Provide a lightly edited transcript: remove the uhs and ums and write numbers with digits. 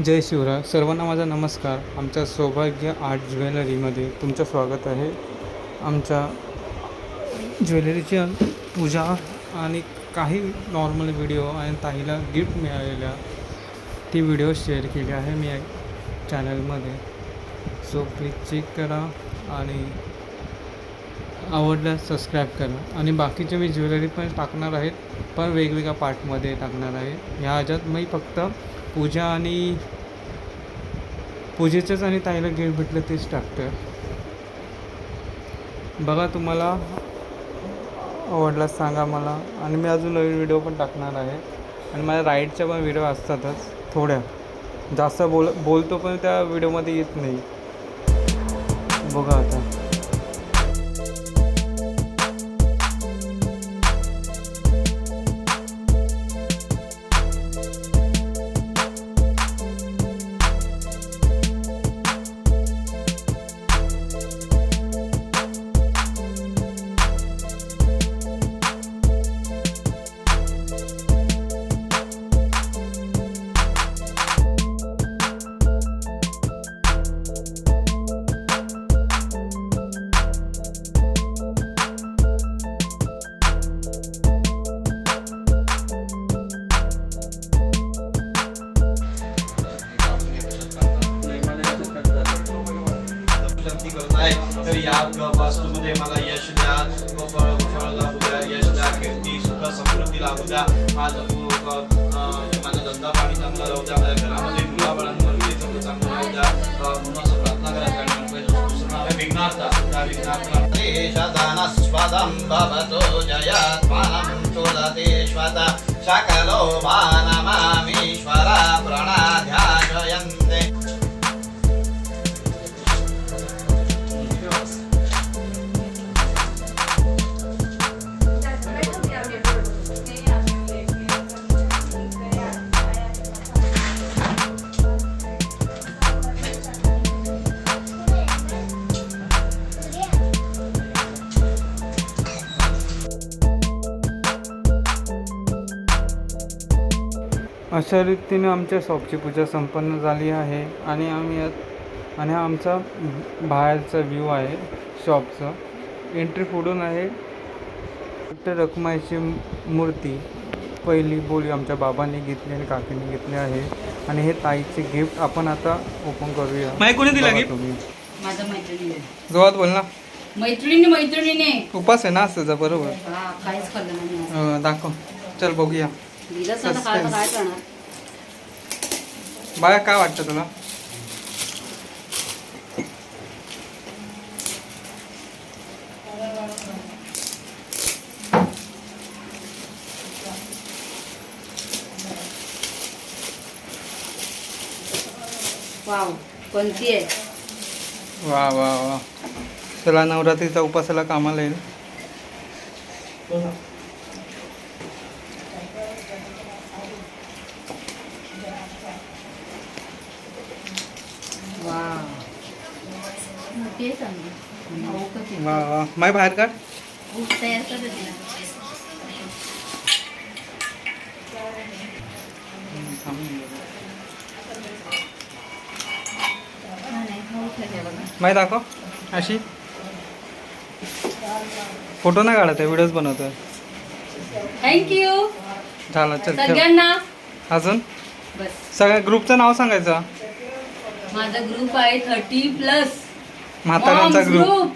जय शिवराय. सर्वांना माझा नमस्कार. आमच्या सौभाग्य आर्ट ज्वेलरीमध्ये तुमचं स्वागत आहे. आमच्या ज्वेलरीची पूजा आणि काही नॉर्मल व्हिडिओ आणि ताईला गिफ्ट मिळालेल्या ती व्हिडिओ शेअर केली आहे मी चॅनलमध्ये. सो प्लीज चेक करा आणि आवडल्यास सबस्क्राईब करा. आणि बाकीचे मी ज्वेलरी पण टाकणार आहेत, पण वेगवेगळ्या पार्टमध्ये टाकणार आहे. ह्या ह्याच्यात मी फक्त पूजा आणि पूजेचंच आणि ताईला गिफ्ट भेटलं तेच टाकतं. बघा, तुम्हाला आवडलाच सांगा मला. आणि मी अजून नवीन व्हिडिओ पण टाकणार आहे. आणि माझ्या राईडच्या पण व्हिडिओ असतातच, थोड्या जास्त बोलतो पण त्या व्हिडिओमध्ये येत नाही. बघा आता तर या वास्तूमध्ये मला यश द्या, फळ लाभू द्या, यश द्या, कीर्ती सुख समृद्धी लाभू द्या. माझा धंदा पाणी चांगला राहू द्या, माझ्या घरामध्ये मुलाबाळांमध्ये सगळं चांगलं राहू द्या. म्हणून असं प्रार्थना करायचं. विघ्नार्था त्या विघ्नार्था स्वदं भवतो जयात्मानं चोदतेश्वता शकलो भानमामीश्वरा प्रणध्याशयन्ते. अशा रीतीने आमच्या शॉपची पूजा संपन्न झाली आहे. आणि हा आमचा बाहेरचा व्ह्यू आहे शॉपचा. एंट्री फोडून आहे. रखुमाईची मूर्ती पहिली बोली आमच्या बाबांनी घेतली आणि काकीने घेतली आहे. आणि हे ताईचे गिफ्ट आपण आता ओपन करूया. माय कोणी दिला गिफ्ट? तुम्ही. माझ्या मैत्रिणीने. जोरात बोल ना. मैत्रिणीने उपास आहे ना आज तुझा? बरोबर. काहीच खाल्लं नाही. दाखव. चल बघूया. काय करणार. बाया, काय वाटतं तुला? वाव, कोणती आहे? वा वा वा. चला, नवरात्रीचा उपासाला कामाला येईल. वा वा. माय बाहेर काढ. माय दाखव. अशी फोटो नाही काढत आहे, व्हिडिओज बनवतोय. थँक्यू. झालं, चल सगळ्यांना. अजून बस. सगळ्या ग्रुपचं नाव सांगायचं. माझा ग्रुप आहे 30+ म्हाताऱ्यांचा ग्रुप.